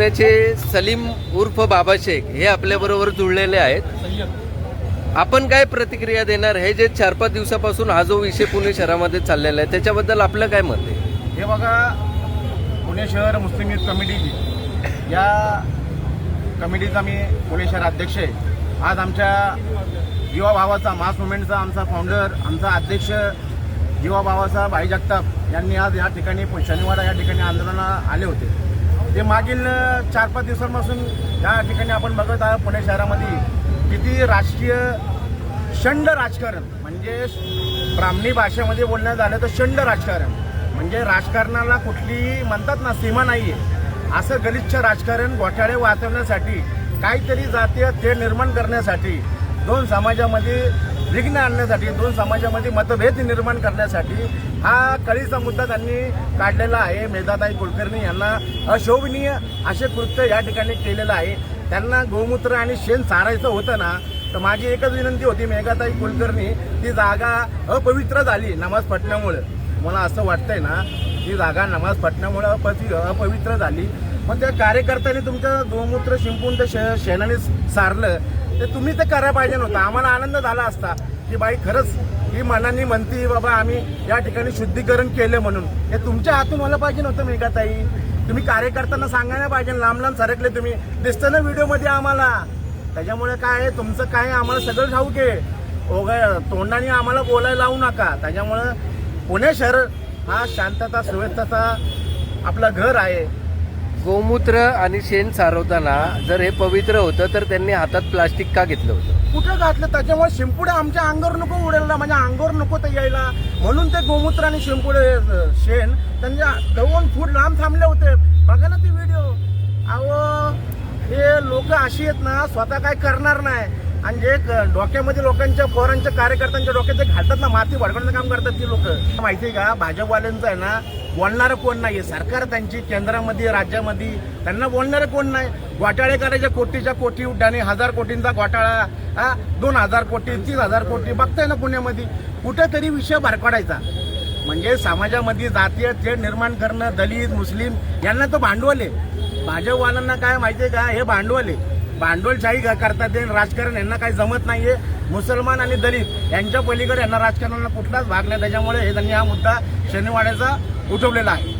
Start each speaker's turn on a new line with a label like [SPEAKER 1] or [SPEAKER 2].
[SPEAKER 1] पुण्याचे सलीम उर्फ बाबा शेख हे आपल्याबरोबर जुळलेले आहेत। आपण काय प्रतिक्रिया देणार? हे जे 4-5 दिवसापासून हा जो विषय पुणे शहरामध्ये चाललेला आहे त्याच्याबद्दल आपलं काय मत आहे?
[SPEAKER 2] हे बघा, पुणे शहर मुस्लिम यूथ कमिटी या कमिटीचा मी पुणे शहर अध्यक्ष आहे। आज आमच्या युवा भावाचा मास मुवमेंटचा आमचा फाउंडर, आमचा अध्यक्ष युवा भावाचा भाई जगताप यांनी आज या ठिकाणी शनिवार या ठिकाणी आंदोलनाला आले होते। ते मागील 4-5 दिवसांपासून या ठिकाणी आपण बघत आहोत पुणे शहरामध्ये किती राजकीय शंड राजकारण, म्हणजे ब्राह्मणी भाषेमध्ये बोलण्यात आलं तर शंड राजकारण, म्हणजे राजकारणाला कुठलीही म्हणतात ना सीमा नाही आहे, असं गलिच्छ राजकारण घोटाळे वाचवण्यासाठी, काहीतरी जातीय तेढ निर्माण करण्यासाठी, दोन समाजामध्ये विघ्न आणण्यासाठी, दोन समाजामध्ये मतभेद निर्माण करण्यासाठी हा कळीचा मुद्दा त्यांनी काढलेला आहे। मेधाताई कुलकर्णी यांना अशोभनीय असे कृत्य या ठिकाणी केलेलं आहे। त्यांना गोमूत्र आणि शेण चारायचं होतं ना, तर माझी एकच विनंती होती, मेघाताई कुलकर्णी ती जागा अपवित्र झाली नमाज पठण्यामुळे, मला असं वाटतंय ना ती जागा नमाज पठण्यामुळे अपवित्र झाली, मग त्या कार्यकर्त्यांनी तुमचं गोमूत्र शिंपून ते शेणाने सारलं, ते तुम्ही ते करायला पाहिजे नव्हतं। आम्हाला आनंद झाला असता की बाई खरंच ही मनाने म्हणती बाबा आम्ही या ठिकाणी शुद्धीकरण केलं म्हणून, हे तुमच्या हातून व्हायला पाहिजे नव्हतं मेघाताई। तुम्ही कार्यकर्त्यांना सांगायला पाहिजे, लांब लांब सरकले तुम्ही, दिसतं ना व्हिडिओमध्ये आम्हाला। त्याच्यामुळे काय तुमचं काय आम्हाला सगळं ठाऊक आहे, तोंडाने आम्हाला बोलायला लावू नका। त्याच्यामुळं पुणे शहर हा शांतता सुव्यवस्थेचा आपलं घर आहे।
[SPEAKER 1] गोमूत्र आणि शेण सारवताना जर हे पवित्र होतं तर त्यांनी हातात प्लास्टिक का घेतलं होतं?
[SPEAKER 2] कुठं घातलं? त्याच्यामुळे शिंपुडे आमच्या अंगावर नको उडायला, म्हणजे अंगावर नको तर यायला, म्हणून ते गोमूत्र आणि शिंपुडे शेण त्यांच्या 2 फूट लांब थांबले होते। बघा ना ते व्हिडिओ। अहो हे लोक अशी आहेत ना, स्वतः काय करणार नाही, आणि जे डोक्यामध्ये लोकांच्या पोरांच्या कार्यकर्त्यांच्या डोक्यात घालतात ना, माती भडकवण्याचं काम करतात ती लोक। माहिती आहे का, भाजपवाल्यांचं आहे ना बोलणारं कोण नाहीये, सरकार त्यांची केंद्रामध्ये राज्यामध्ये, त्यांना बोलणारं कोण नाही। घोटाळे करायच्या कोटीच्या कोटी उड्डाणे, 1000 कोटींचा घोटाळा, 2000 कोटी 30,000 कोटी बघताय ना पुण्यामध्ये, कुठेतरी विषय भरकडायचा, म्हणजे समाजामध्ये जातीय तेढ निर्माण करणं, दलित मुस्लिम यांना तो भांडवल आहे। भाजपवाल्यांना काय माहितीये का, हे भांडवल आहे, भांडवलशाही करतात ते राजकारण, यांना काही जमत नाहीये। मुसलमान आणि दलित यांच्या पलीकडे यांना राजकारणाला कुठलाच भाग नाही, त्याच्यामुळे हे त्यांनी हा मुद्दा शनिवारचा उठवलेला आहे।